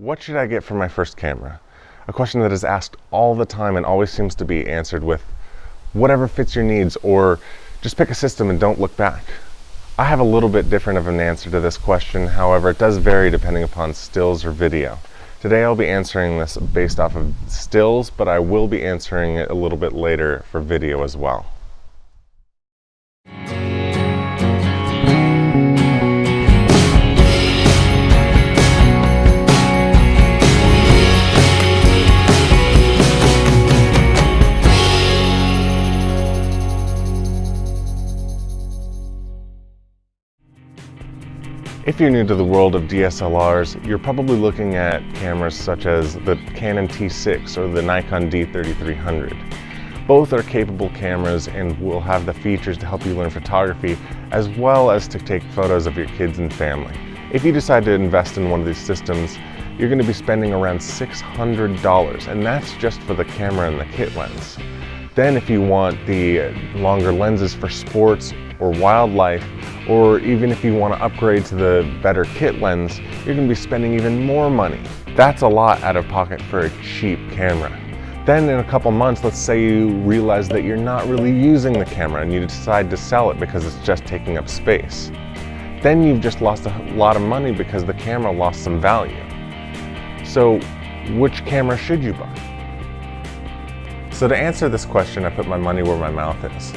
What should I get for my first camera? A question that is asked all the time and always seems to be answered with whatever fits your needs, or just pick a system and don't look back. I have a little bit different of an answer to this question, however it does vary depending upon stills or video. Today I'll be answering this based off of stills, but I will be answering it a little bit later for video as well. If you're new to the world of DSLRs, you're probably looking at cameras such as the Canon T6 or the Nikon D3300. Both are capable cameras and will have the features to help you learn photography as well as to take photos of your kids and family. If you decide to invest in one of these systems, you're going to be spending around $600, and that's just for the camera and the kit lens. Then if you want the longer lenses for sports or wildlife, or even if you want to upgrade to the better kit lens, you're going to be spending even more money. That's a lot out of pocket for a cheap camera. Then in a couple months, let's say you realize that you're not really using the camera and you decide to sell it because it's just taking up space. Then you've just lost a lot of money because the camera lost some value. So which camera should you buy? So to answer this question, I put my money where my mouth is.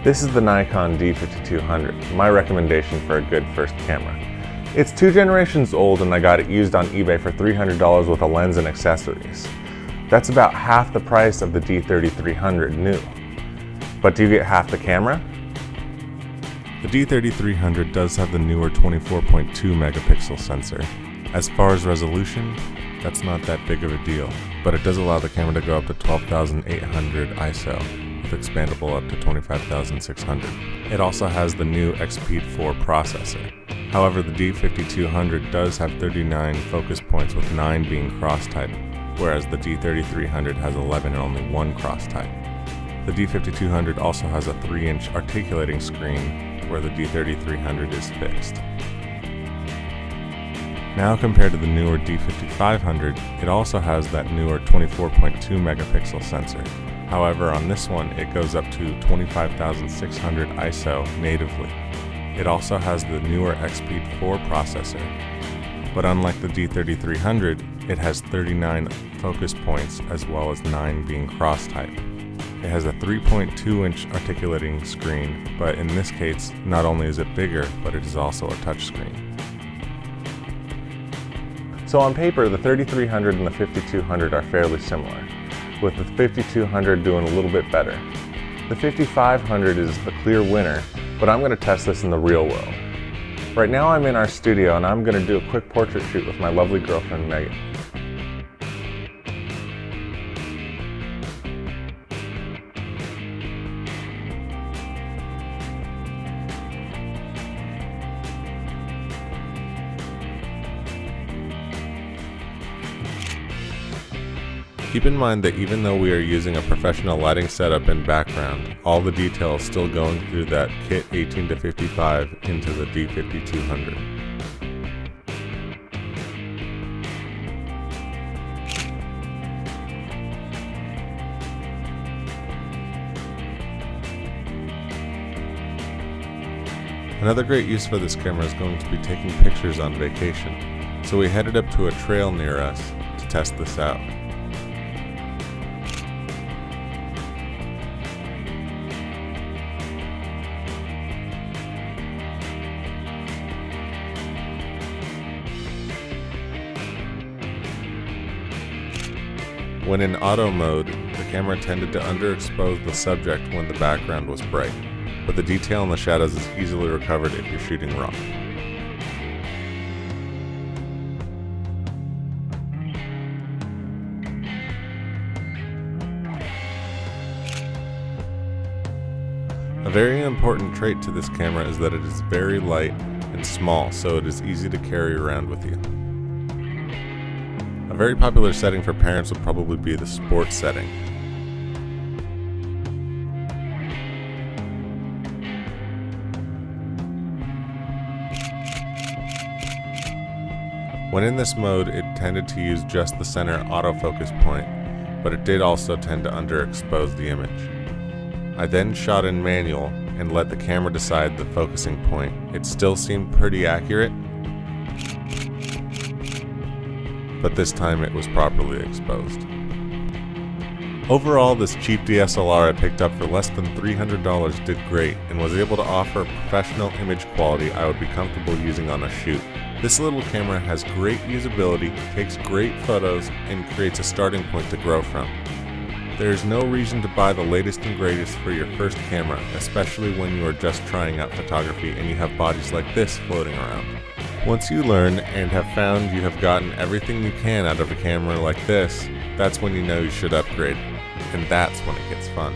This is the Nikon D5200, my recommendation for a good first camera. It's 2 generations old and I got it used on eBay for $300 with a lens and accessories. That's about half the price of the D3300 new. But do you get half the camera? The D3300 does have the newer 24.2 megapixel sensor. As far as resolution, that's not that big of a deal, but it does allow the camera to go up to 12,800 ISO. With expandable up to 25,600. It also has the new XPEED 4 processor. However, the D5200 does have 39 focus points with 9 being cross-type, whereas the D3300 has 11 and only 1 cross-type. The D5200 also has a 3-inch articulating screen, where the D3300 is fixed. Now compared to the newer D5500, it also has that newer 24.2 megapixel sensor. However, on this one, it goes up to 25,600 ISO natively. It also has the newer XPEED 4 processor, but unlike the D3300, it has 39 focus points as well as 9 being cross-type. It has a 3.2-inch articulating screen, but in this case, not only is it bigger, but it is also a touchscreen. So on paper, the 3300 and the 5200 are fairly similar, with the 5200 doing a little bit better. The 5500 is the clear winner, but I'm going to test this in the real world. Right now I'm in our studio and I'm going to do a quick portrait shoot with my lovely girlfriend Megan. Keep in mind that even though we are using a professional lighting setup in background, all the detail is still going through that kit 18 to 55 into the D5200. Another great use for this camera is going to be taking pictures on vacation, so we headed up to a trail near us to test this out. When in auto mode, the camera tended to underexpose the subject when the background was bright, but the detail in the shadows is easily recovered if you're shooting raw. A very important trait to this camera is that it is very light and small, so it is easy to carry around with you. A very popular setting for parents would probably be the sports setting. When in this mode, it tended to use just the center autofocus point, but it did also tend to underexpose the image. I then shot in manual and let the camera decide the focusing point. It still seemed pretty accurate, but this time it was properly exposed. Overall, this cheap DSLR I picked up for less than $300 did great and was able to offer professional image quality I would be comfortable using on a shoot. This little camera has great usability, takes great photos, and creates a starting point to grow from. There is no reason to buy the latest and greatest for your first camera, especially when you are just trying out photography and you have bodies like this floating around. Once you learn and have found you have gotten everything you can out of a camera like this, that's when you know you should upgrade, and that's when it gets fun.